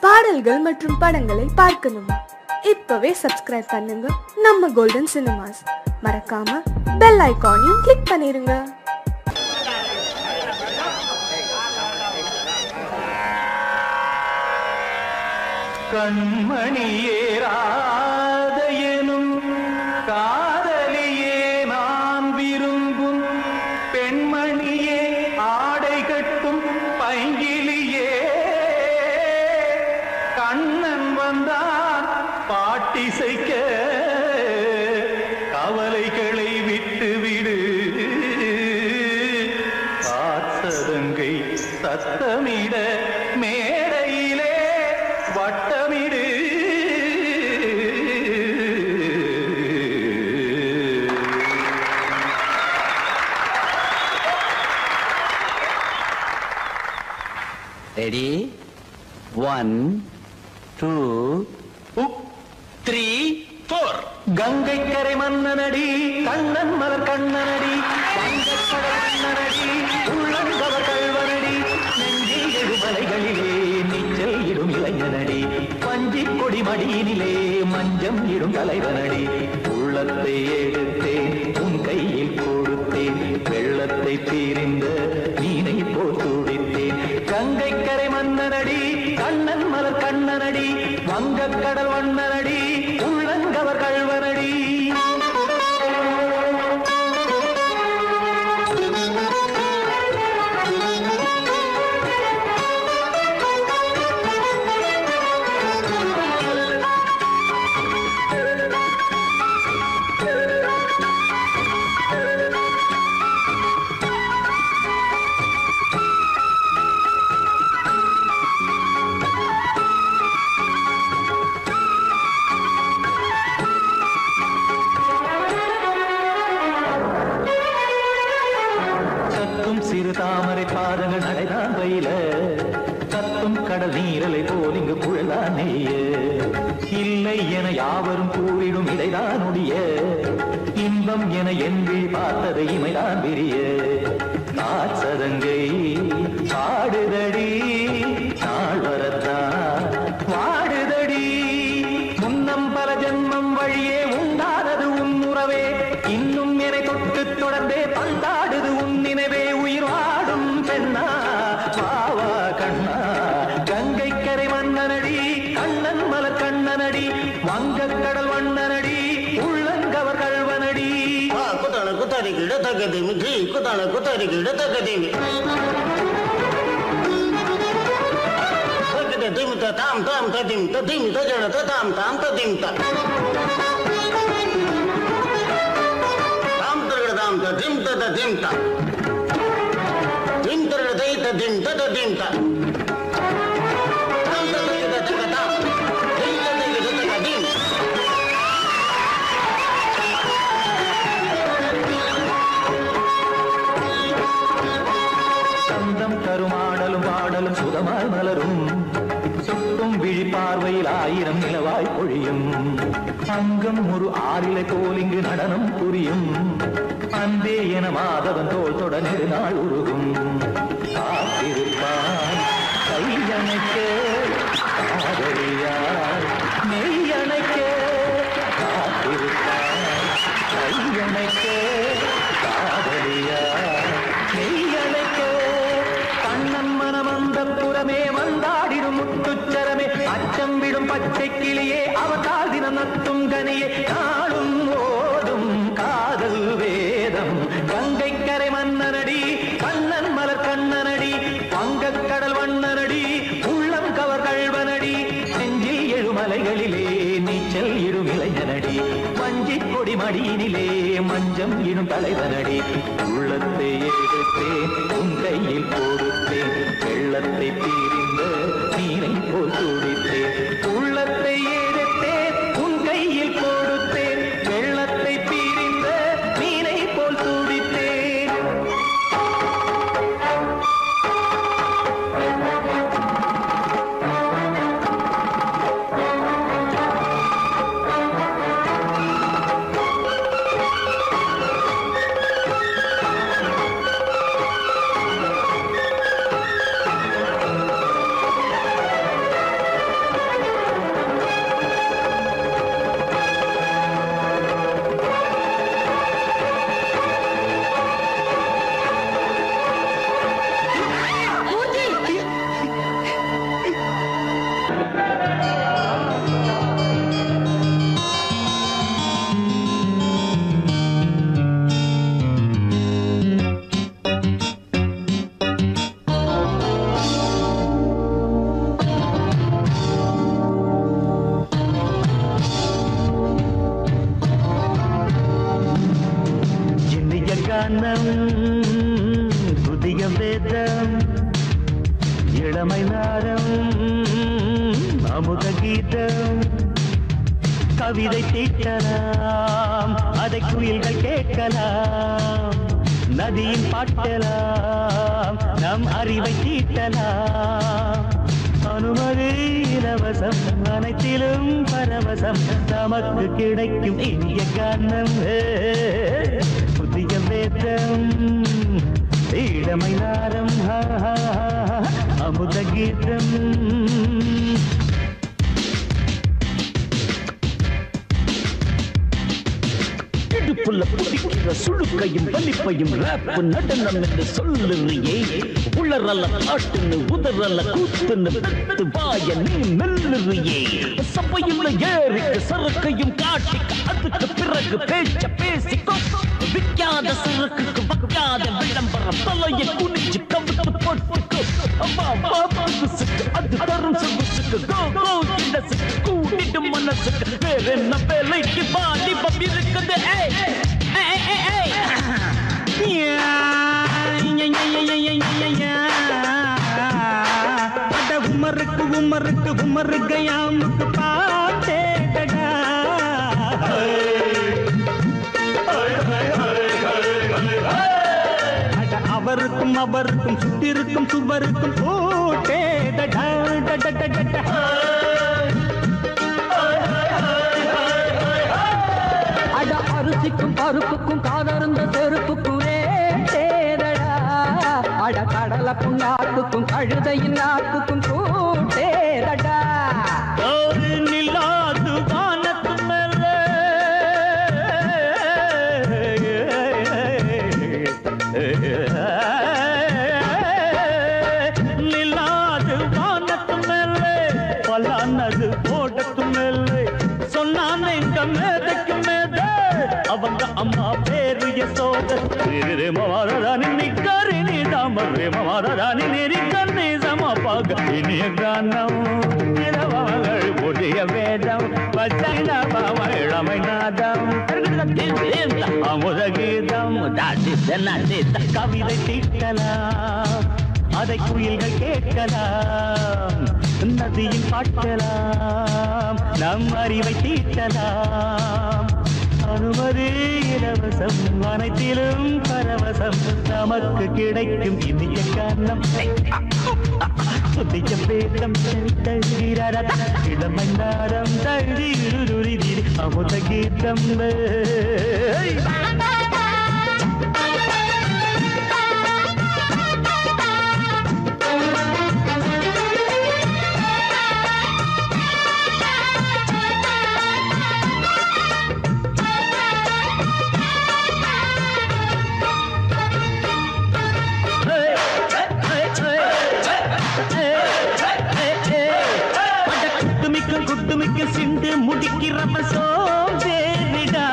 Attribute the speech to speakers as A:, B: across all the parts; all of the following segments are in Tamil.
A: பாடல்கள் மற்றும் படங்களை பார்க்கணுமா? இப்பவே சப்ஸ்கிரைப் பண்ணுங்க நம்ம கோல்டன் சினிமாஸ். மறக்காம பெல் ஐகானையும் கிளிக் பண்ணிருங்க.
B: கண்மணியே ராதையனும் காதலியே நான் விரும்பும் பெண்மணியே ஆடை கட்டும் பைங்கிலியே கண்ணன் வந்தான் பாட்டிசைக்க கவலைகளை விட்டுவிடு காத்ததங்கை சத்தமிட மேடையிலே வட்டமிடு.
C: ரெடி 1 2 3 4.
B: கங்கை கரை மன்னனடி கண்ணன் மலர் கண்ணனடி வங்கக்கடல் மன்னனடி உள்ளங்கவர் கல்வனடி நெஞ்சில் எழுமலைகளிலே நீச்சல் இடும் இளைஞனடி பஞ்சி கொடி மடியினிலே மஞ்சம் இடும் தலைவனடி. உள்ளத்தை எடுத்தேன் உன் கையில் கொடுத்தேன் வெள்ளத்தை தீரிந்த மீனை போல் துடித்தேன். கங்கை கரை மன்னனடி கண்ணன் மலர் கண்ணனடி வங்கக்கடல் வண்ணனடி உள்ளங்கவர் கல்வனடி. சிறு தாமரை பாதங்கள் நடைதான் பயில கத்தும் கடல் நீரலை போல் இங்கு புழலாம் நெய்ய இல்லை என யாவரும் கூறிடும் இடைதான் உடைய இன்பம் என என்பி பார்த்தது இமைதான் விரிய காச்சதங்கை பாடுதடி நாள் வரத்தான் வாடுதடி முன்னம் பல ஜென்மம் வழியே உண்டானது உன் உறவே இன்னும் என்னை தொட்டு தொடர்ந்தே பந்தாடுது உன் நினைவே உயிர் வாடும் பெண்ணா பாவா கண்ணா. கங்கை கரை மன்னனடி கண்ணன் மலர் கண்ணனடி வங்கக்கடல் வண்ணனடி உள்ளங்கவர் கல்வனடி.
D: குத்தான குத்தாரி கிட தகதேமி ஜி குத்தான குத்தாரி கிட தகதேமி ததிம் தாம் தாம் ததிம் ததிம் தஜட தாம் தாம் ததிம் தாம் தாம் ததிம் ததிம் தாம் திம் தரதை ததிம் ததிம் தாம் தாம் ததிம் ததிம் தாம் திம் ததிம் ததிம்.
B: சந்தம் கருமாடலும் பாடலும் சுதமாய் மலரும் சுட்டும் விழி பார்வையில் ஆயிரம் நிலவாய் பொழியும் அங்கம் ஒரு ஆறிலை போல் இங்கு நடனம் புரியும் அன்பே என மாதவன் தோல் தொட நெடுநாள் உருகும் காத்திருப்பான் கையணைக்க காதலியார் நெய்யணைக்க காத்திருப்பான் கையணைக்க காதலியார் நெய்யணைக்க கண்ணன் மனமந்த புறமே வந்தாடிடும் முத்துச்சரமே அச்சம் விடும் பச்சை கிளியே அவதால் தினம் நத்தும் கனியே நாளும் ஓடும் காதல் வேதம். கங்கை கரை மன்னனடி கண்ணன் மலர் கண்ணனடி வங்கக்கடல் வண்ணனடி உள்ளம் கவர் கல்வனடி நெஞ்சில் எழுமலைகளிலே நீச்சல் இடும் இளைஞனடி வஞ்சி கொடி மடியினிலே மஞ்சம் இடும் தலைவனடி. உள்ளத்தை எடுத்தேன் உன் கையில் கொடுத்தேன் வெள்ளத்தை தீரிந்த மீனை போல் துடித்தேன். உள்ளத்தை எடுத்தேன் உன் கையில் கொடுத்தேன் வெள்ளத்தை தீரிந்த மீனை போல் துடித்தேன். அமுத கீதம் கவிதை தீட்டலாம் அதை குயில்கள் கேட்கலாம் நதியின் பாட்டலாம் நம் அறிவை தீட்டலாம் அனுமதி இலவசம் அனைத்திலும் பரவசம் நமக்கு கிடைக்கும் இனிய கானம் புதிய வேதம் இளமை நாரம் அமுத கீதம் இடுப்புள்ள புதிக்கிற சுழுக்கையும் வலிப்பையும் ரேப் நடனம் என்று சொல்லுறியே உளறல்ல காட்டுன்னு உதறல்ல கூத்துன்னு பெத்து வாய நீ மெல்லுறியே சபையுள்ள ஏறிக்கு சரக்கையும் காட்டிக்க அதுக்கு பிறகு பேச்ச பேசிக்கோ விக்காத சரக்குக்கு வக்காத விளம்பரம் தலையை குனிச்சு கவிட்டு போட்டுக்கு அம்மா பாபுசுக்கு அது தரும் சொகுசுக்கு கோ கோ கிண்டசுக்கு கூட்டிட்டு மனசுக்கு வேற என்ன வேலைக்கு வாலிபம் இருக்குது உமருக்கு உமருக்கு உமருக்கு யாமுக்கு பாட்டேடா அவருக்கும் அவருக்கும் சுத்திருக்கும் சுவருக்கும் போட்டேடா
E: அரிசிக்கும் பருப்புக்கும் காதருந்த செருப்புக்கும் தேடடா அட கடலை புண்ணாக்குக்கும் கழுதையின் நாக்குக்கும் கூட்டேடா
B: ஒரு நிலாது வானத்து மேலே நிலாது வானத்து மேலே பலானது போடத்து மேலே சொன்னான் எங்க மேதைக்கு மேதை அவங்க அம்மா பேரு யசோத ரே மமாராணி நிக்கரி நீ தாமரே மமாராணி நெறி கண்ணே சமபாக இனிய கானம் இரவாகள் ஒடிய வேதம் பச்சைன பாவழமை நாதம் அமுத கீதம் கவிதை தீட்டலாம் அதை குயில்கள் கேட்கலாம் நதியில் பாட்டலாம் நம் அறிவை தீட்டலாம் அனுமதி இலவசம் அனைத்திலும் பரவசம் நமக்கு கிடைக்கும் இனிய காரணம் புதிய வேதம் இளமை நாரம் தழுதி அமுத கீதம் குட்டுமிக்க சிந்து முடிக்கிறப்ப சோதேரிடா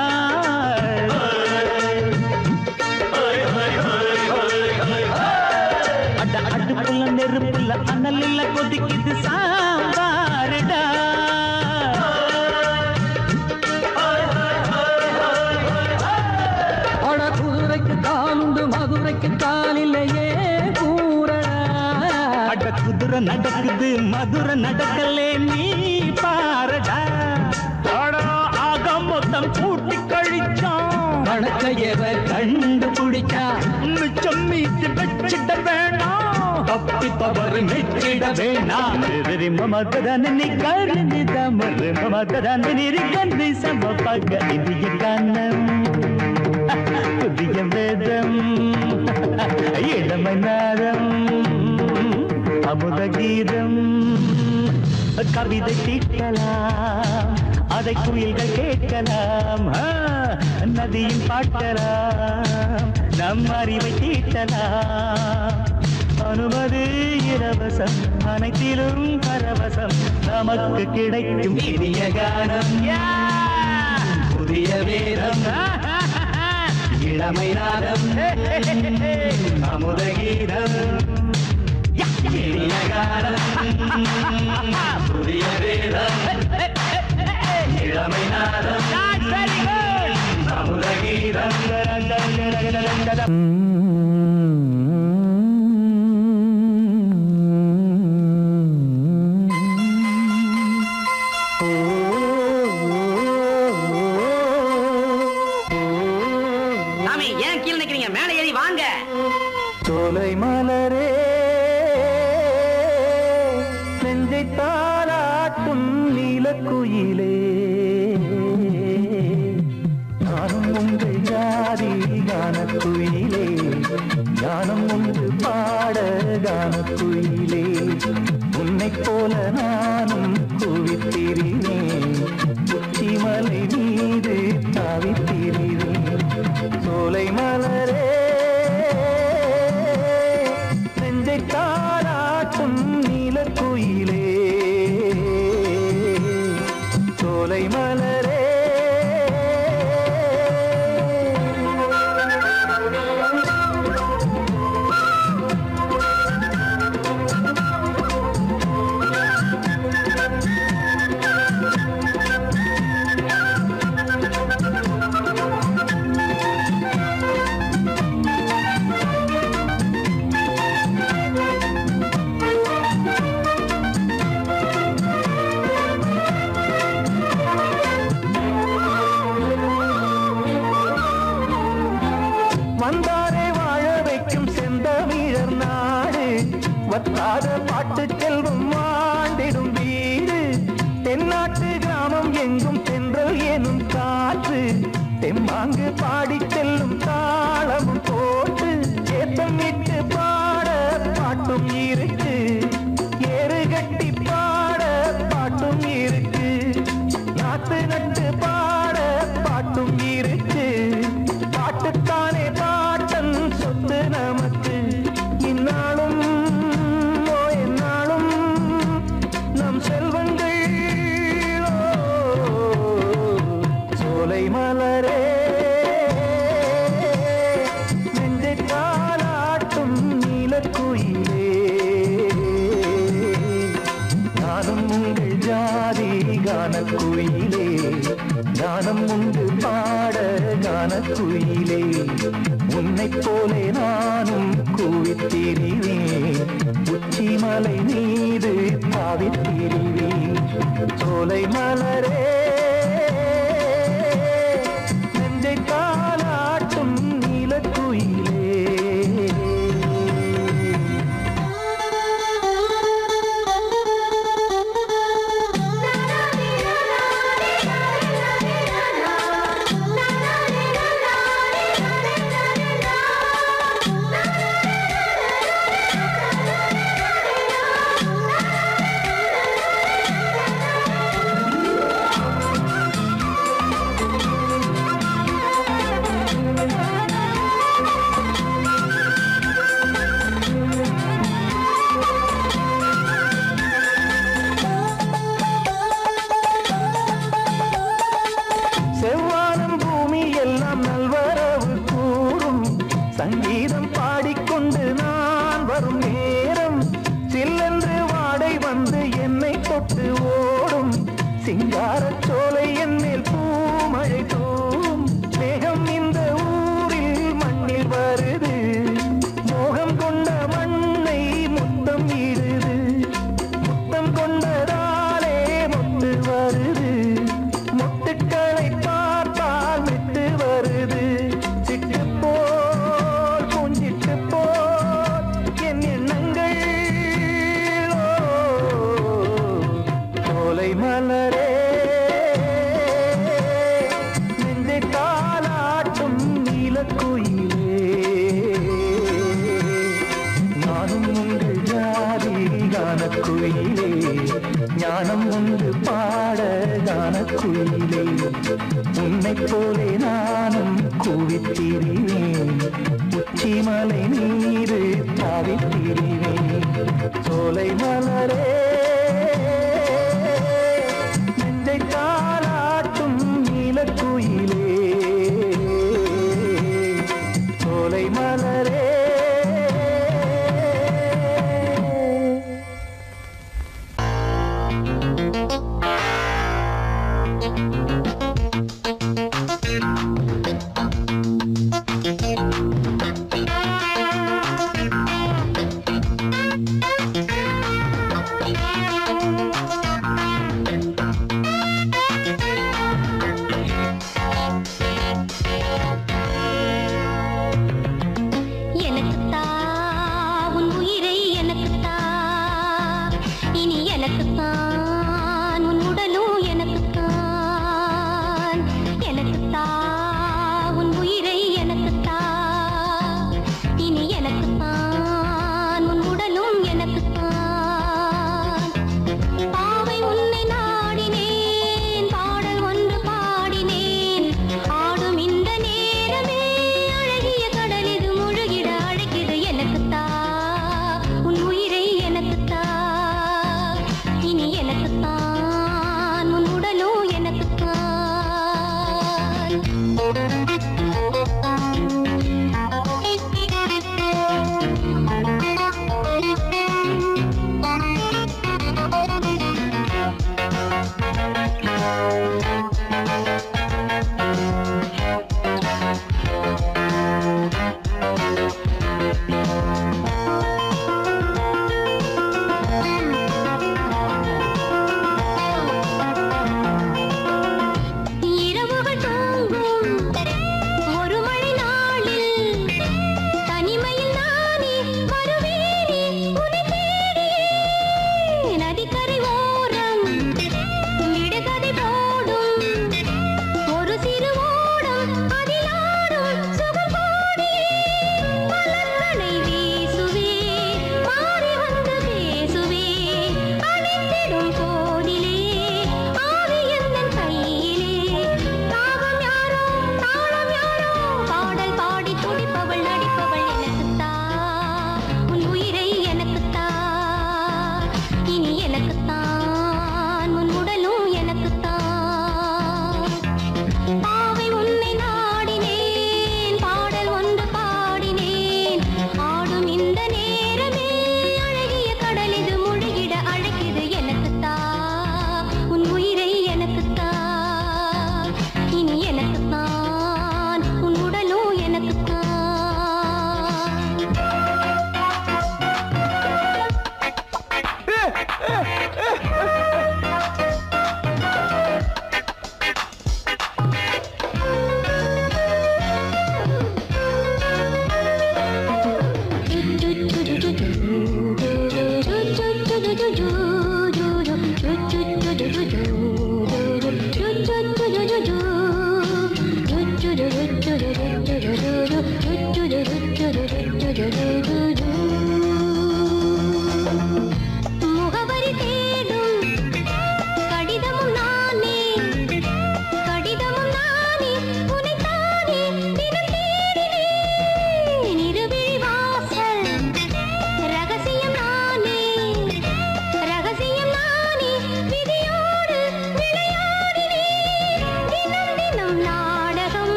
B: அடுப்புள்ள நெருப்புள்ள அனல் இல்ல கொதிக்குது சாம்பாருடா
E: அட குதிரைக்கு காலுண்டு மதுரைக்கு காலில்லையே கூறடா
B: அட குதிரை நடக்குது மதுரை நடக்கலே நீ பாரடா ஆக மொத்தம் கூட்டி கழிச்சான்
E: வணக்கையவ கண்டுபிடிச்சா
B: மிச்சம் மீட்டு வச்சிட வேணாம் தப்பி தவறு மெச்சிட வேணாம் மமதன் நீ கருணி தமறு மமதன் நிற்கந்தி சமபக இந்திய கானம் புதிய வேதம் இளமை நாரம் அமுத கீதம் கவிதை தீட்டலாம் அதை குயில்கள் கேட்கலாம் நதியின் பாட்டலாம் நம் அறிவை தீட்டலாம் அனுமதி இலவசம் அனைத்திலும் பரவசம் நமக்கு கிடைக்கும் இனிய கானம்
E: புதிய வேதம் இளமை நாதம் அமுத கீதம் இனிய கானம் புதிய வேதம் இளமை நாதம் அமுத கீதம்
B: நீலக்குயிலே நானும் உங்கள் ஜாதி கானக்குயிலே ஞானம் உண்டு பாட கானக்குயிலே உன்னைப் போல நானும் குவித்திரினேன் உச்சிமலை மீது தாவித்திரினேன் சோலை மலரே நெஞ்சை தாளாட்டும் நீலக்குயிலே சோலை மலரே வந்தாரே வாழ வைக்கும் செந்தமிழர் நாடு வத்தாத பாட்டு செல்வம் வாண்டிடும் வீடு தென்னாட்டு கிராமம் எங்கும் தென்றல் எனும் காற்று தெம்மாங்கு பாடி செல்லும் தாளமும் போட்டு ஏத்தம் விட்டு பாட பாட்டும் இருக்கு ஏறு கட்டி பாட பாட்டும் இருக்கு நாட்டு நட்டு பாட பாட்டும் இருக்கு பாட்டுத்தானே பாட்டன் சொத்து நமக்கு இந்நாளும் எந்நாளும் நம் செல்வங்கள் சோலை மலரே நெஞ்சை தாளாட்டும் நீலக்குயிலே நானும் உங்கள் ஜாதி கானக்குயிலே கானம் உண்டு பாட கானக்குயிலே உன்னைப் போலே நானும் கூவித்திரிவேன் உச்சிமலை மீது தாவித்திரிவேன் சோலை மலரே நெஞ்சை தாளாட்டும் நீலக்குயிலே செவ்வானம் பூமி எல்லாம் நல்வரவு கூறும் சங்கீதம் பாடிக்கொண்டு நான் வரும் நேரம் சில்லென்று வாடை வந்து என்னை தொட்டு ஓடும் சிங்காரச் சோலை என் மேல் பூமழை தூவும் மேகம் இந்த ஊரில் மண்ணில் வருது மோகம் கொண்ட மண்ணை முத்தம் இடுது முத்தம் கொண்டதாலே முத்து வருது முத்துக்களை பார்த்தால் விட்டு வருது சிட்டு போல் பூஞ்சிட்டு போல் என் எண்ணங்கள் சோலை மலரே நெஞ்சை தாளாட்டும் நீலக்குயிலே நானும் உங்கள் ஜாதி கானக்குயிலே ஞானம் உண்டு பாட கானக்குயிலே உன்னைப் போலே நானும் கூவித்திரிவேன் உச்சிமலை மீது தாவித்திரிவேன் சோலை மலரே நெஞ்சை தாளாட்டும் நீலக்குயிலே சோலை மலரே
F: எனக்குத்தான் உன் உடலும்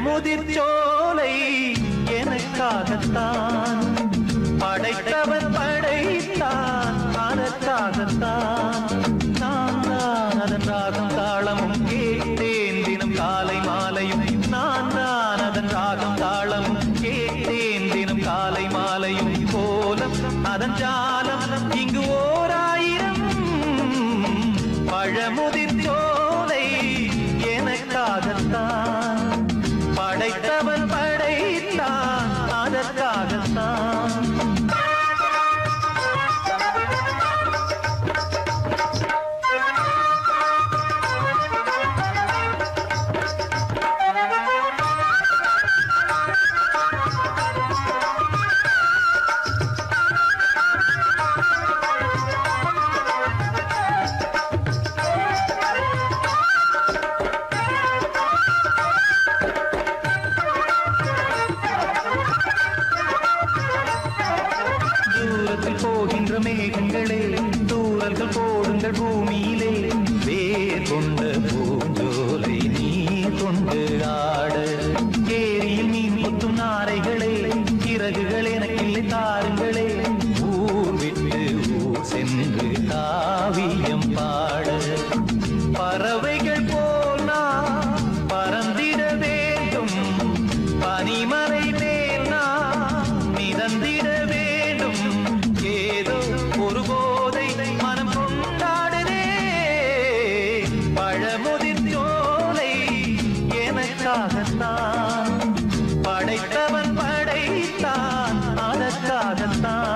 B: முதிர்ச்சோலை எனக்காகத்தான் படைத்தவன் படைத்தான் அதற்காகத்தான் நான் தான் அதன் ராகம் தாளமும் கேட்டேன் தினம் காலை மாலையும் நான் தான் அதன் ராகம் தாளமும் கேட்டேன் தினம் காலை மாலையும் கோலம் அதன் ஜாலம் இங்கு ஓர் ஆயிரம் பழமுதிர்ச்சோலை எனக்காகத்தான் படைத்தவன் படைத்தான் அதற்காகத்தான் போகின்ற மேகங்களே தூரல்கள் போடுங்கள் பூமியிலே வேர் கொண்ட பூஞ்சோலை நீ கொண்டு மாணிக்கம் பாட பறவைகள் போல் நான் பறந்திட வேண்டும் பனிமலை மேல் நான் மிதந்திட வேண்டும் ஏதோ ஒரு போதை மனம் கொண்டாடுதே பழமுதிர் சோலை எனக்காகத்தான் படைத்தவன் படைத்தான் அதற்காகத்தான்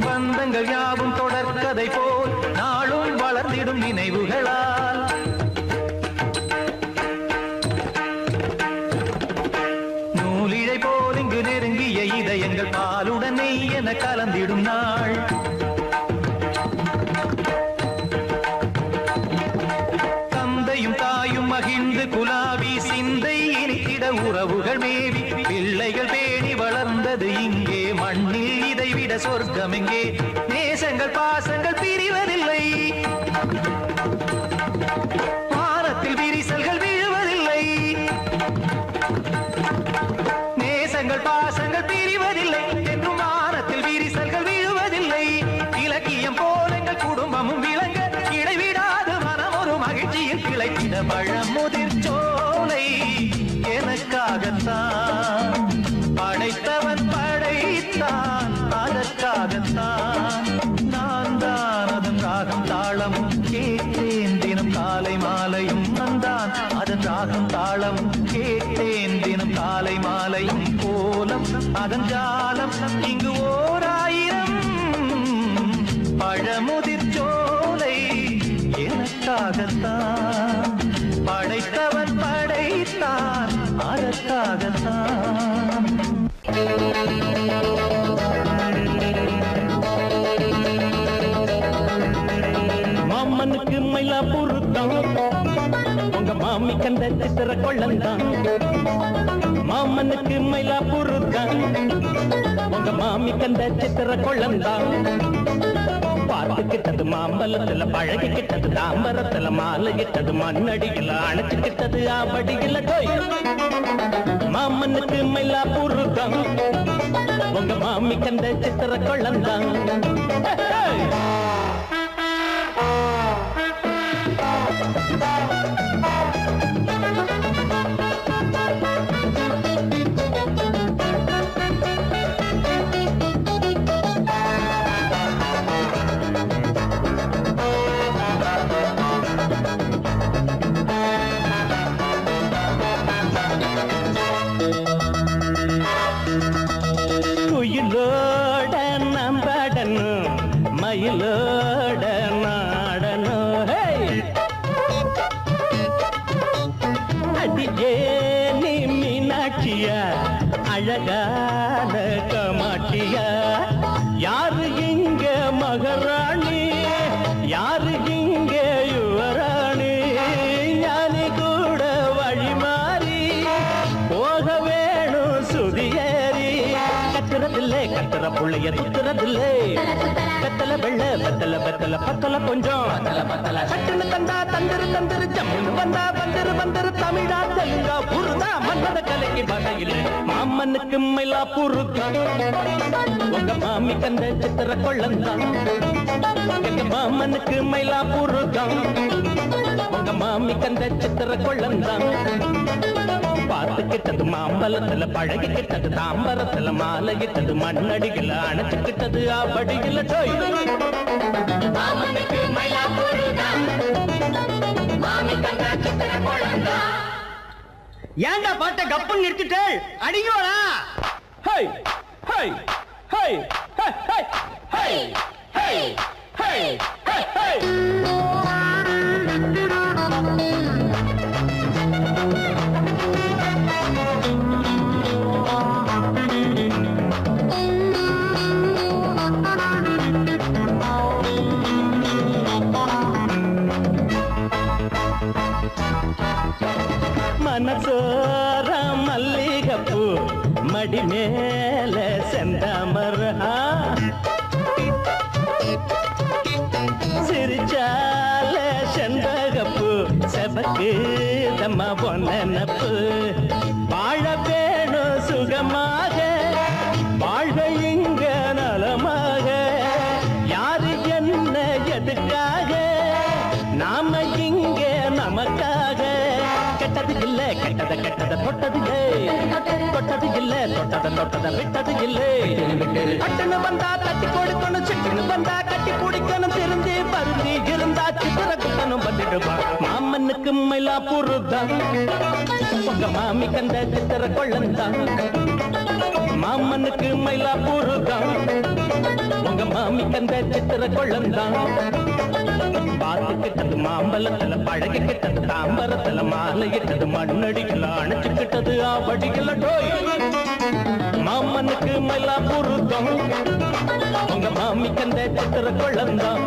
B: பந்தங்கள் யாவும் தொடர்கதை போல் நாளும் வளர்ந்திடும் நினைவுகளால் நூலிழை போல் இங்கு நெருங்கிய இதயங்கள் பாலுடனே என கலந்திடும் நாள் தந்தையும் தாயும் மகிழ்ந்து குலாவி சிந்தை இனித்திட உறவுகள் மேவி பிள்ளைகள் பேணி வளர்ந்தது இங்கே மண்ணில் இதைவிட சொர்க்கம் எங்கே நேசங்கள் பாசங்கள் பிரிவதில்லை வானத்தில் விரிசல்கள் விழுவதில்லை நேசங்கள் பாசங்கள் பிரிவதில்லை என்றும் வானத்தில் விரிசல்கள் விழுவதில்லை இலக்கியம் போல எங்கள் குடும்பமும் விளங்க இடைவிடாது மனம் ஒரு மகிழ்ச்சியில் கிளைத்திட பழமுதிர் சோலை எனக்காகத்தான் படைத்தவன் படைத்தான் அதற்காகத்தான் நான் தான் அதன் ராகம் தாளமும் கேட்டேன் தினம் காலை மாலையும் வந்தான் அதன் ராகம் தாளமும் கேட்டேன் தினம் காலை மாலையும் கோலம் அதன் ஜாலம் இங்கு ஓர் ஆயிரம் பழமுதிர் சோலை எனக்காகத்தான் படைத்தவன் படைத்தான் அதற்காகத்தான்
E: மாமனுக்கு மயிலாப்பூர் தான் உங்க மாமி கண்ட சித்திர கொள்ளந்தான் மாமனுக்கு மயிலாப்பூர் தான் உங்க மாமி கண்ட சித்திர கொள்ளந்தான் பார்த்துக்கிட்டது மாம்பலத்துல பழகிக்கிட்டது தாம்பரத்துல மாலைகிட்டது மண்ணடியில் அணைச்சுக்கிட்டது ஆபடியில் மாமனுக்கு மயிலாப்பூர் தான் உங்க மாமி கண்ட சித்திர கொள்ளந்தான் குயிலோட நம்படணும் மயிலோட நாடணும் அடியே நீ மீனாட்சியா அழகான கமாட்சியா யாரு இங்க மகாராணி யாரு இங்க யுவராணி ஞானி கூட வழி மாறி போக வேணும் சுதியேறி கத்துறதில்லை கத்துற புள்ளைய துத்துறதில்லை வெத்தல வெள்ள வெத்தல வெத்தல பத்தல கொஞ்சம் சட்டுன்னு தந்தா தந்திரு தந்திரு ஜம்முன்னு வந்தா வந்துரு வந்துரு தமிழா தெலுங்கா புருதா மன்னத கலைக்கு வகையில் மாமனுக்கு மயிலாப்பூர் உங்க மாமி கந்த சித்திர கொள்ளந்தான் எங்க மாமனுக்கு மயிலாப்பூர் உங்க மாமி கந்த சித்திர கொள்ளந்தான் பார்த்துக்கிட்டது மாம்பலத்துல பழகிக்கிட்டது தாம்பரத்துல மாலைகிட்டது மண்ணடிகள் அணைச்சுக்கிட்டது ஆபடியில் ஏண்டா பாட்ட கப்பு நிறுத்திட்டு அடிங்கோடா ஹை ஹை ஹை ஹை ஹை ஹை ஹை ஹை ஹை மனசோர மல்லிகப்பூ மடி மேல செந்தாமரா சிரிச்சால செண்பகப்பூ செபக்கு தம்மா பொன்னப்பு வாழ வேணும் சுகமாக வாழ்க இங்க நலமாக யாரு என்ன எதுக்காக நாம இங்க நமக்காக கெட்டது இல்ல கெட்டத கெட்டத தொட்டது தொட்டது இல்ல தொட்டத விட்டது இல்லை கட்டுன்னு வந்தா தட்டி கொடுக்கணும் சிட்டுன்னு வந்தா கட்டி பிடிக்கணும் திருந்தி பருந்தி இருந்தா சித்திர குட்டனும் வந்துடுவா மாமனுக்கு மயிலாப்பூர் தான் உங்க மாமி கண்ட சித்திர கொள்ளந்தான் மாமனுக்கு மயிலாப்பூர் தான் உங்க மாமி கண்ட சித்திர கொள்ளந்தான் பாத்து கிட்டது மாம்பழத்துல பழகி கிட்டது தாம்பரத்துல மாலை இட்டது மண்ணடிக்கல அணைச்சுக்கிட்டது ஆவடிக்கல டோய் மாமனுக்கு மயிலாப்பூர் தான் உங்க மாமி கண்ட சித்திர கொள்ளந்தான்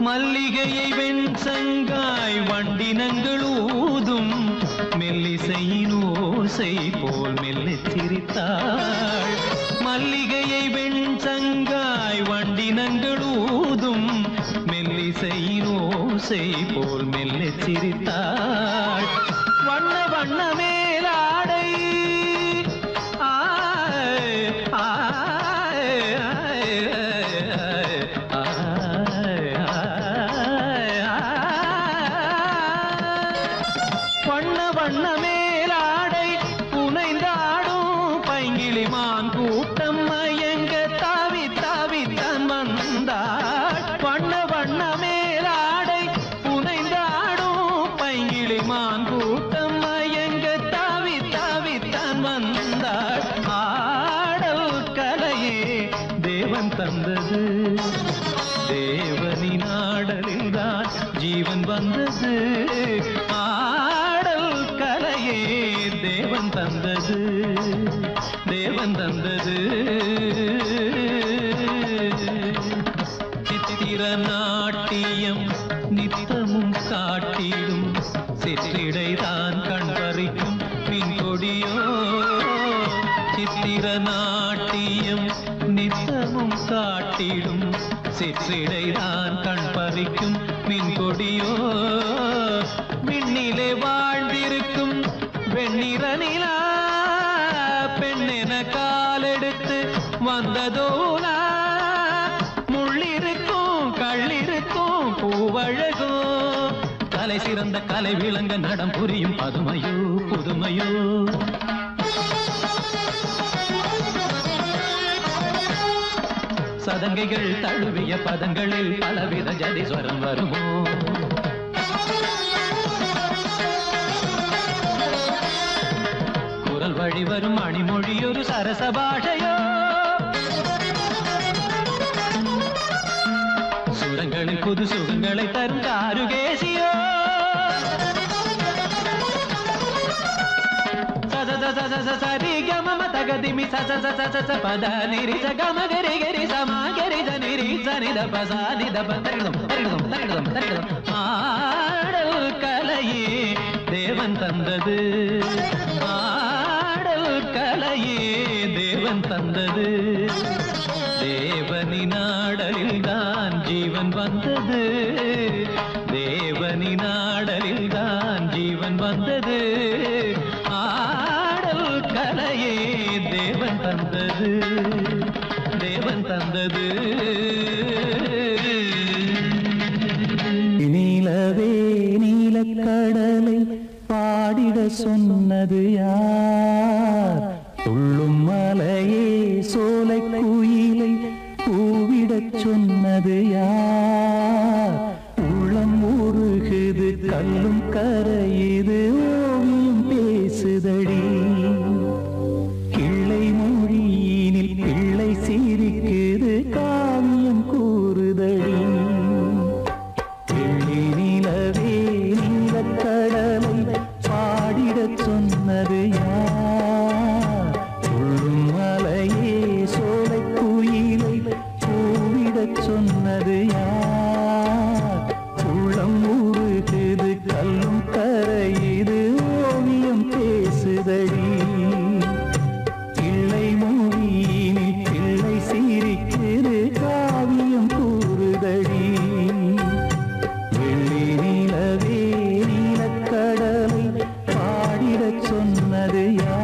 B: மல்லிகையை வெண்சங்காய் வண்டினங்கள் ஊதும் மெல்லிசையின் ஓசை போல் மெல்லச் சிரித்தாள். மல்லிகையை வெண்சங்காய் வண்டினங்கள் ஊதும் மெல்லிசையின் ஓசை போல் மெல்லச் சிரித்தாள். வண்ண வண்ண மேலாடை தந்தது தேவனின் ஆடலில்தான் ஜீவன் வந்தது. ஆடல் கலையே தேவன் தந்தது தேவன் தந்தது. சித்திர நாட்டியம் நித்தமும் காட்டிடும் சிற்றிடைதான் கண் பறிக்கும் பின் கொடியோ. சித்திர நாட்டியம் நித்தமும் காட்டிடும் சிற்றிடைதான் கண் பறிக்கும் மின் கொடியோ. விண்ணிலே வாழ்ந்திருக்கும் வெண்ணிற நிலா பெண்ணென காலெடுத்து வந்ததோலா. முள்ளிருக்கும் கள்ளிருக்கும் பூவழகோ கலை சிறந்த கலை விளங்க நடம் புரியும் பதுமையோ புதுமையோ. சதங்கைகள் தழுவிய பதங்களில் பலவித ஜதிஸ்வரம் வருமோ. குரல் வழி வரும் மணிமொழி ஒரு சரச பாஷையோ. சுரங்களில் புது சுகங்களை தரும் காருகேசியோ. சதத
E: சரி கம தகதிமி பத நிரி சகம கரி கரி சமா கரி ஜனிரி சனித பசானித பதரிதம் தரிதம் தரிதம் தரிதம் ஆடல் கலையே தேவன் தந்தது ஆடல் கலையே தேவன் தந்தது தேவனின் ஆடலில் தான் ஜீவன் வந்தது தேவனின் ஆடலில் தான் ஜீவன் வந்தது ஆடல் கலையே தேவன் தந்தது தேவன் தந்தது
B: நீலவே நீலக்கடலை பாடிட சொன்னது யார் துள்ளும் மலையே சோலை குயிலை கூவிடச் சொன்னது யார் உள்ளம் உருகுது கல்லும் கரையுது ஓவியம் பேசுதடி கிள்ளை மொழியினில் பிள்ளை சிரிக்குது காவியம் கூறுதடி வெள்ளி நிலவே நீலக்கடலை பாடிடச் சொன்னது யார் துள்ளும் மலையே சோலை குயிலை கூவிடச் சொன்னது யார் உள்ளம் உருகுது கல்லும் கரையுது ஓவியம் பேசுதடி கிள்ளை மொழியினில் பிள்ளை சிரிக்குது காவியம் கூறுதடி வெள்ளி நிலவே நீலக்கடலை பாடிடச் சொன்னது யார்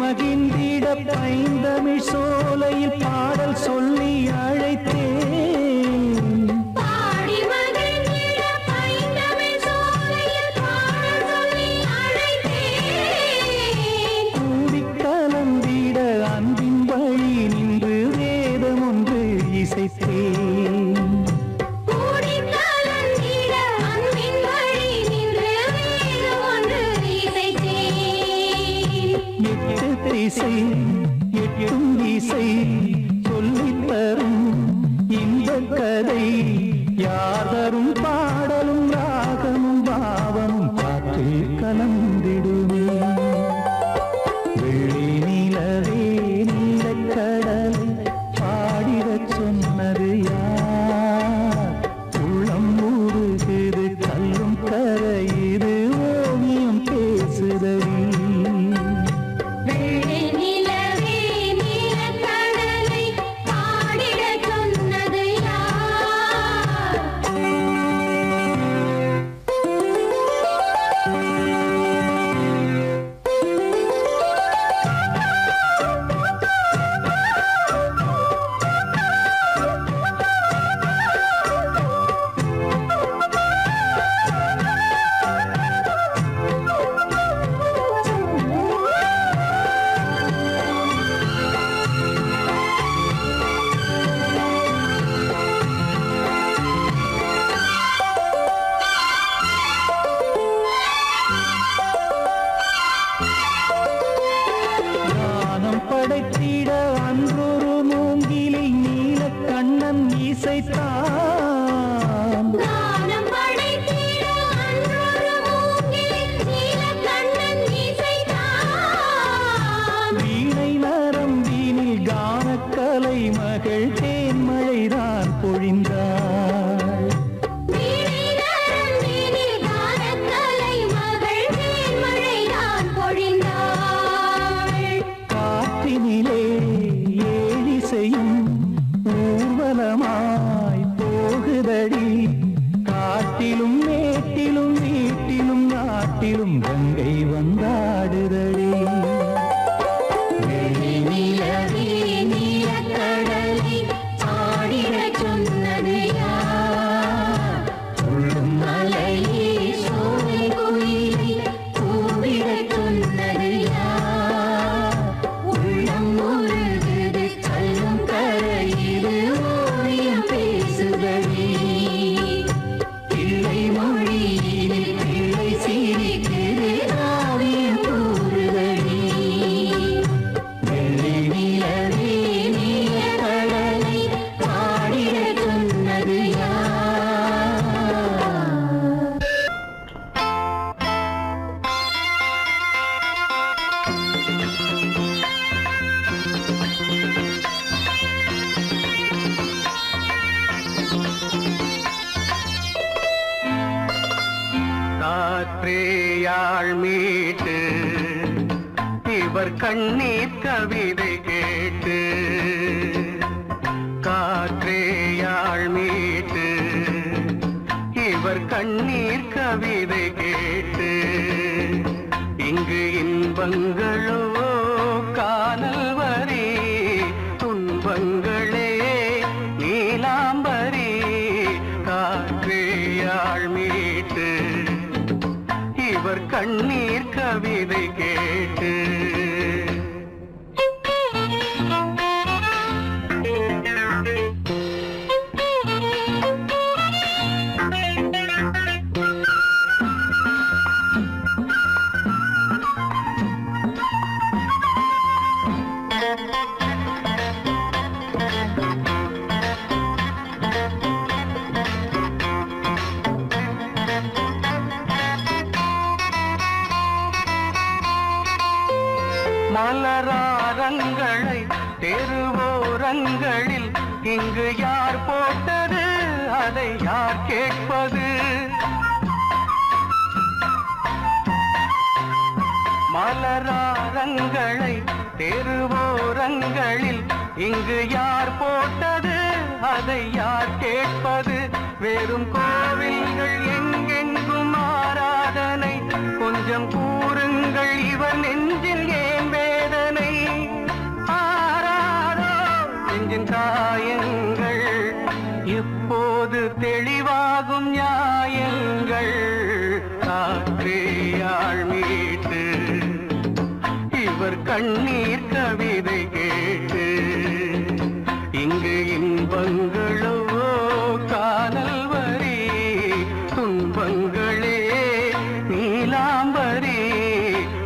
B: மகிழ்ந்திட பைந்தமிழ் சோலையில் பாடல் சொல்லி அழைத்தேன்
F: பாடி மகிழ்ந்திட பைந்தமிழ் சோலையில் பாடல் சொல்லி அழைத்தேன்
B: கூடி கலந்திட அன்பின் வழி நின்று வேதம் ஒன்று இசைத்தேன்
F: கூடி கலந்திட அன்பின் வழி நின்று வேதம் ஒன்று இசைத்தேன்
B: எட்டு திசை எட்டும் இசை சொல்லித் தரும் இந்த கதை யாதரும் பாடலும் ராகமும் பாவமும் காற்றில் கலந்திடுமே வெள்ளி நிலவே நீலக்கடலை பாடிடச் சொன்னது யார் உள்ளம் ஊறுகுது கல்லும் கரையுது ஓவியம் பேசுதடி
F: வெள்ளி நிலவே நீலக்கடலை பாடிடச் சொன்னது யார்
E: காற்றேயாள் மீட்டு இவர் கண்ணீர் கவிதை கேட்டு காற்றேயாள் மீட்டு இவர் கண்ணீர் கவிதை கேட்டு இங்கு இன்பங்களோ காணல் வரி துன்பங்களே நீலாம்பரி காற்றேயாள் மீட்டு இவர் கண்ணீர் கவிதை கேட்டு மலராரங்களை தெருவோரங்களில் இங்கு யார் போட்டது அதை யார் கேட்பது மலராரங்களை தெருவோரங்களில் இங்கு யார் போட்டது அதை யார் கேட்பது வெறும் கோவில்கள் எங்கெங்கும் ஆராதனை கொஞ்சம் கூறுங்கள் இவர் நெஞ்சில் ஏன் வேதனை ஆராரோ நெஞ்சின் காயங்கள் இப்போது தெளிவாகும் நியாயங்கள் காற்றேயாள் மீட்டு இவர் கண்ணீர் கவிதை கேட்டு இங்கு இன்பங்களோ காதல் வரி துன்பங்களே நீலாம்பரி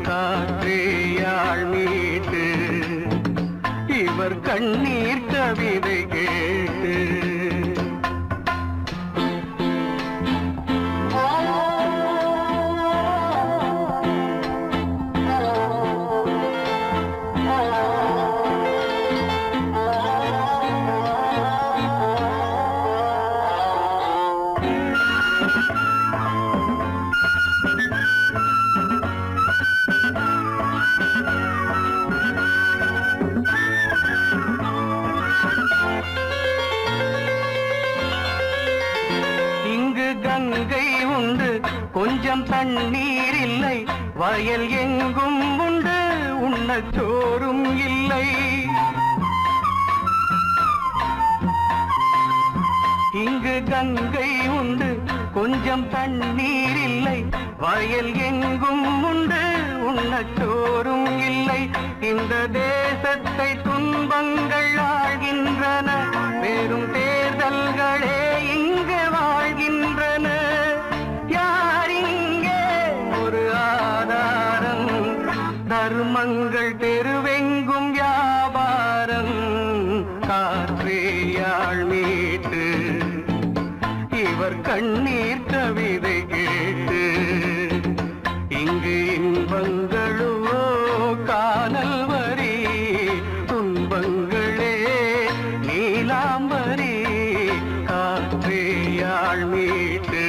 E: காற்றேயாள் மீட்டு இவர் கண்ணீர் கவிதை கேட்டு கங்கை உண்டு கொஞ்சம் தண்ணீர் இல்லை வயல் எங்கும் உண்டு உண்ணச் சோறும் இல்லை இங்கு கங்கை உண்டு கொஞ்சம் தண்ணீர் இல்லை வயல் எங்கும் உண்டு உண்ணச் சோறும் இல்லை இந்த தேசத்தை துன்பங்கள் ஆழ்கின்றன வெறும் தேர்தல்களே இங்கு வாழ்கின்றன யார் இங்கே ஒரு ஆதாரம் தர்மங்கள் தெருவெங்கும் வியாபாரம் காற்றேயாள் மீட்டு இவர் கண்ணீர் கவிதை கேட்டு இங்கு இன்பங்களோ காணல் வரி துன்பங்களே நீலாம்பரி காற்றேயாள் மீட்டு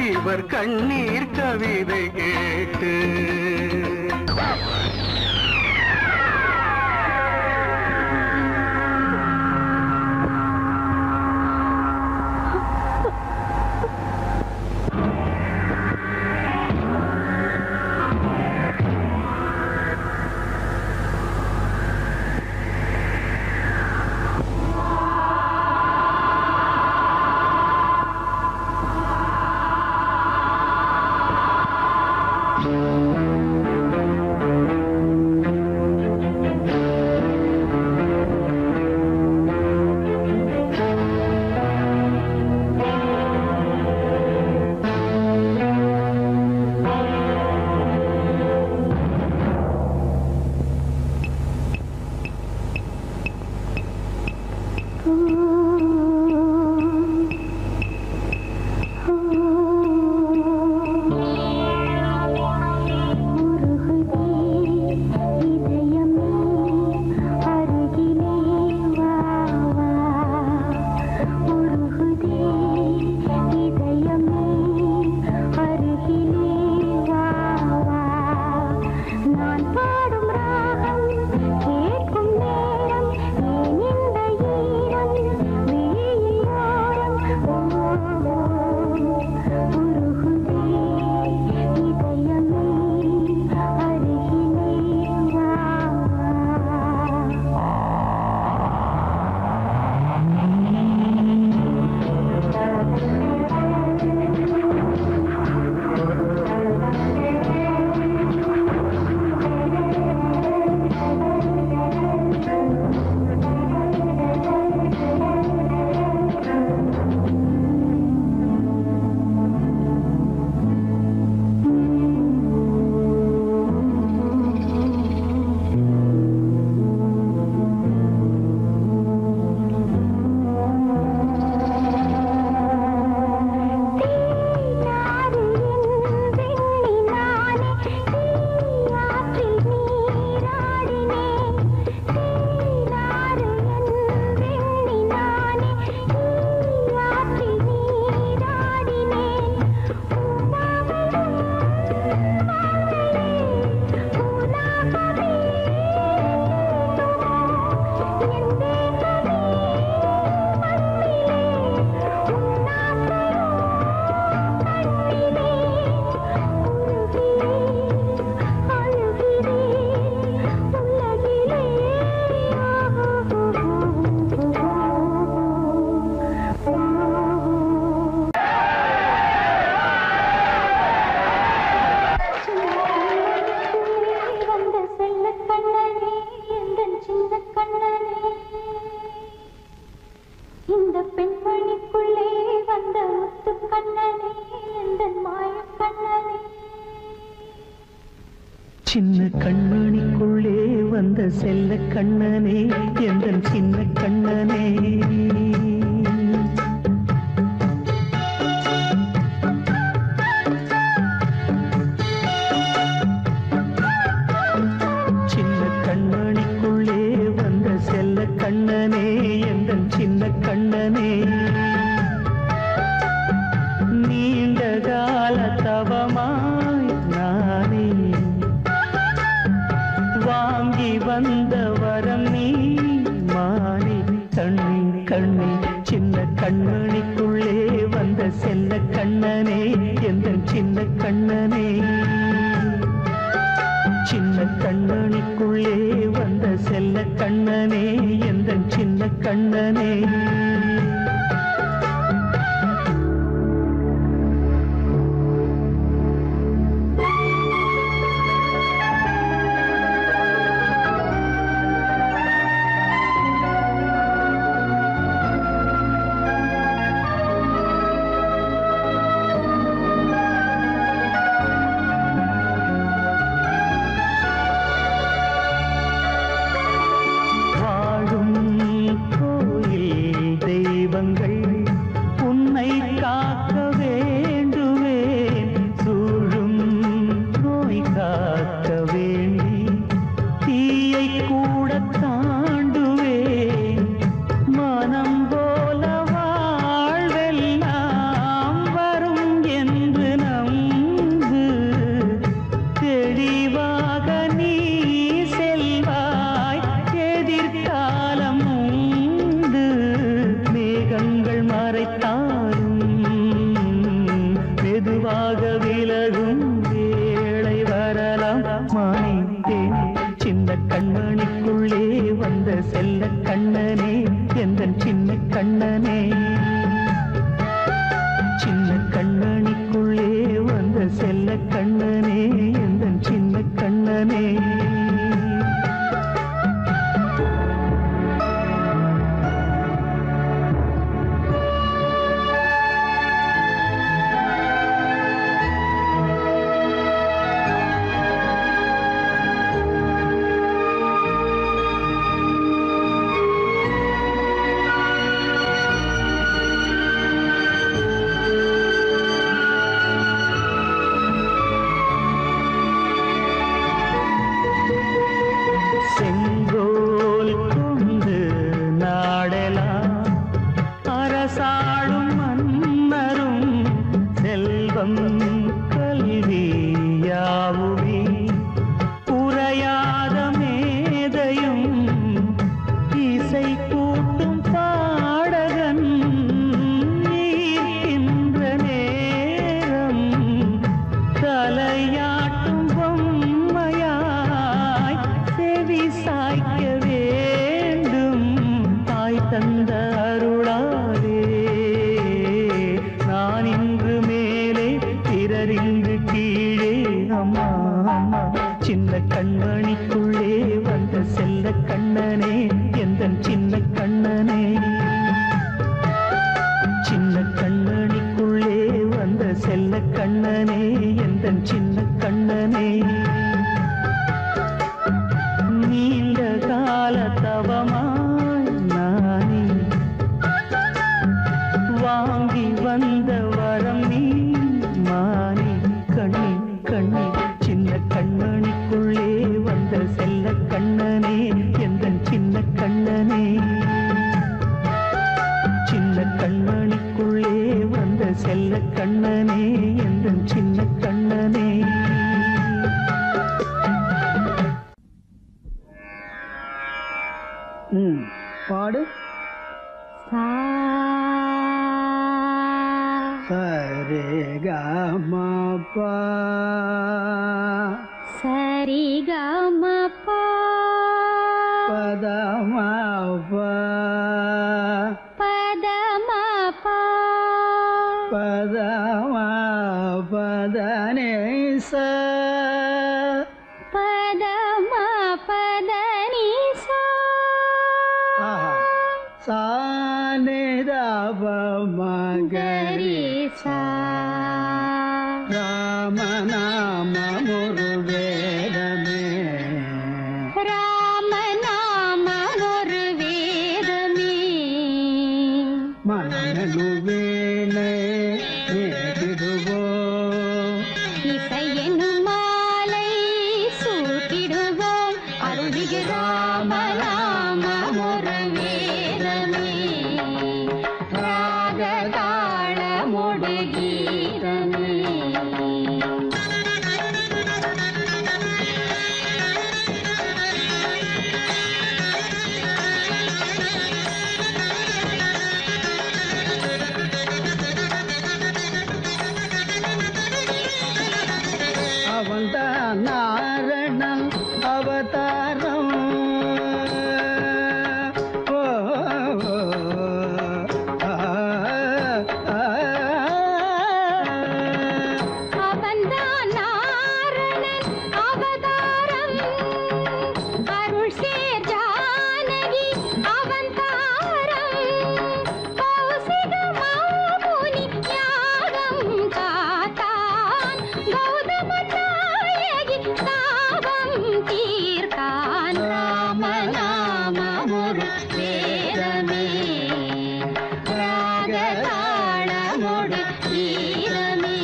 E: இவர் கண்ணீர் கவிதை கேட்டு சின்ன கண்மணிக்குள்ளே வந்த செல்ல கண்ணனே எந்தன் சின்ன கண்ணனே சின்ன கண்மணிக்குள்ளே வந்த செல்ல கண்ணனே எந்தன் சின்ன கண்ணனே நீண்ட கால தவமாய் நானே வாங்கி வந்த வரம் நீ மானே கண்ணே கண்ணே சின்ன கண்மணிக்குள்ளே வந்த செல்ல கண்ணனே எந்தன் சின்ன கண்ணனே சின்ன கண்ணனுக்குள்ளே வந்த செல்ல கண்ணனே எந்தன் சின்ன கண்ணனே
G: பாடு சரி கமபா
F: சரி கமபா
G: பதமபா
F: பதமபா
G: பதம பதனேச
F: பதம பதனிசா
G: சானிதப மகரிசா ராமநாம முருவேதமே
F: கீதமே.
G: அவன்தான் நாரணன் அவதாரம். ஓ, ஆ, ஆ,
F: அவன்தான் நாரணன் அவதாரம். அருள் சேர் ஜானகி அவதாரம். கௌசிக மாமுனி யாகம் காத்தான். கௌதம நாயகி சாபம் தீர்த்தான். ராமநாமமொரு வேதமே. ராகதாளமொடு கீதமே.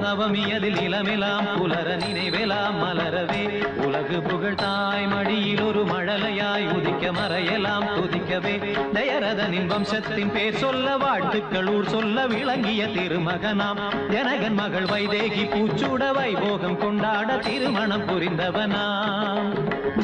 B: நவமியதில் இளமெலாம் புலர நினைவெலாம் மலரவே உலகு புகழ் தாய் மடியில் ஒரு மழலையாய் உதிக்க மறையலாம் துதிக்கவே தயரதனின் வம்சத்தின் பேர் சொல்ல வாழ்த்துக்கள் ஊர் சொல்ல விளங்கிய திருமகனாம் ஜனகன் மகள் வைதேகி பூச்சூட வைபோகம் கொண்டாட திருமணம் புரிந்தவனாம்.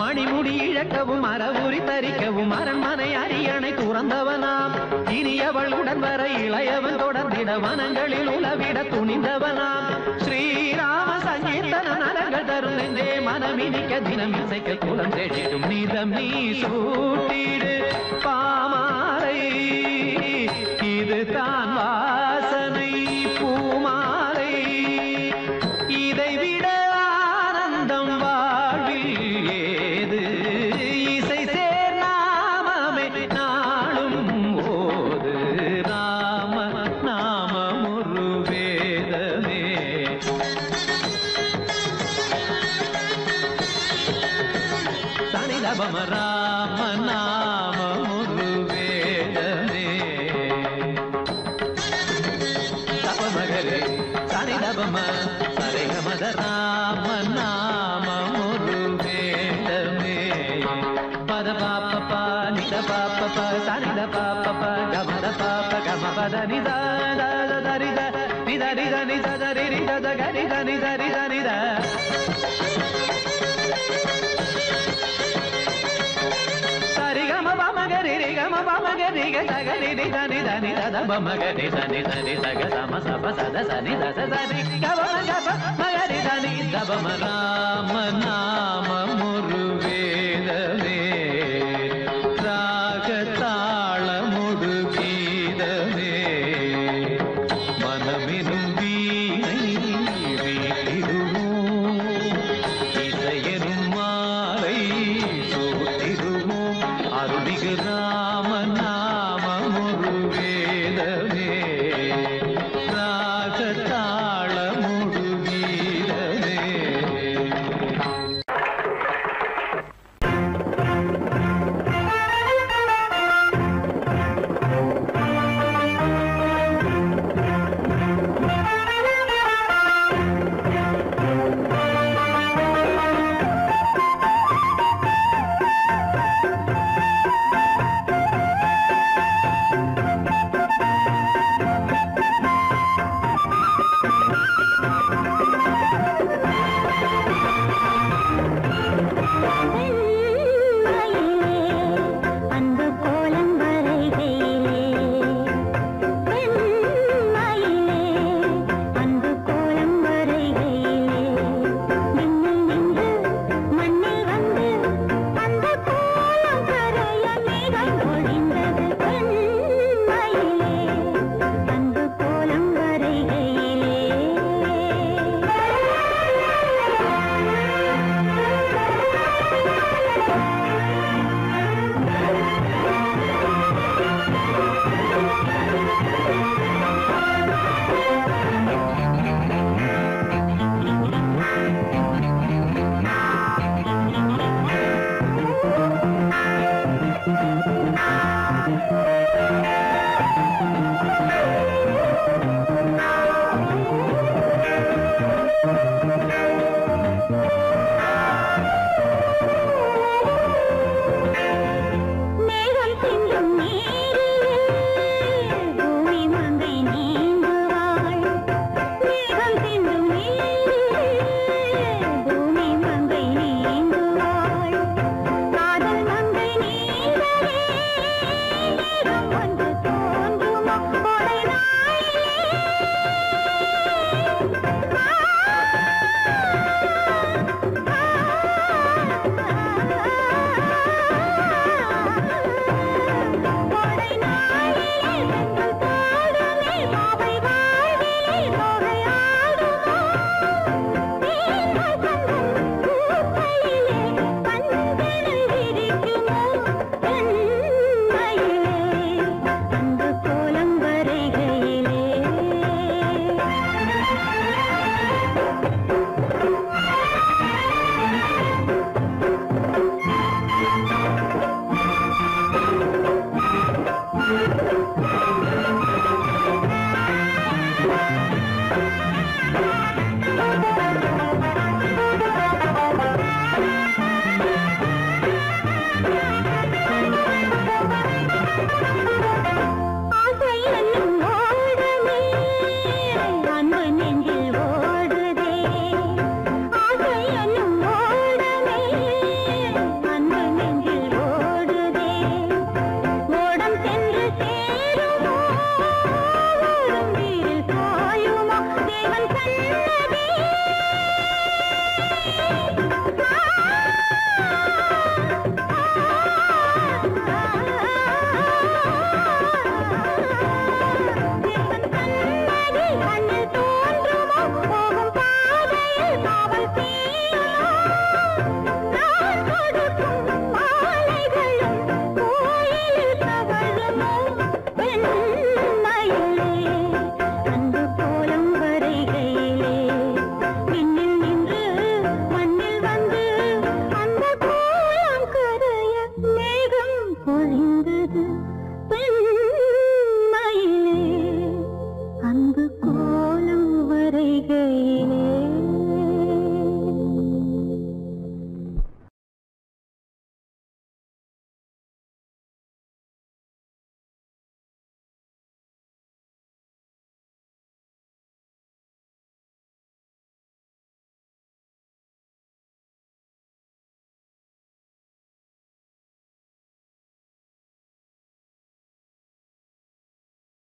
B: மணிமுடி இழக்கவும் அறவுரி தரிக்கவும் அரண்மனை அரியணை துறந்தவனாம். இனியவள் உடன் வர இளையவன் தொடர்ந்திட வனங்களில் உலவிட துணிந்தவனாம். ஸ்ரீராம சங்கீர்த்தன நரங்கள் தரும் நெஞ்சே மனமினிக்க தினம் இசைக்க குலம் தேடிடும் நீதம் நீ சூட்டிடு பாமாலை இது தான் வாசனை பூமாலை. இதை விட ஆனந்தம் வாழ்வில் ஏது இசை சேர் நாமமே நாளும் ஓது. ராம நாமம் ஒரு வேதமே. சனிதபம ராம நாமம் ஒரு வேதமே. தபமகரே சனிதபம சரிகமத ராம நாமம் ஒரு வேதமே. பத பாப்ப நித பாப்ப சனித பாப்ப கமத பாப்ப கமபத நித தரித நித நித நித தரி நித கரித நித நித நித. சரிகம பமகரி ரிகம பமகரி கரி நித நித நித தபமகரி சனி சனி சக சம சப சத சனி தச சரி கபம கப மகரி சனி தபம ராம நாமம் ஒரு வேதமே. ராகதாளமொடு கீதமே. மனமெனும் வீணை வீட்டிடுவோம். இசையெனும் மாலை சூட்டிடுவோம். அருள்மிகு ராம நாமம் ஒரு வேதமே. ராகதாளமொடு கீதமே.
F: கோலம் வரைக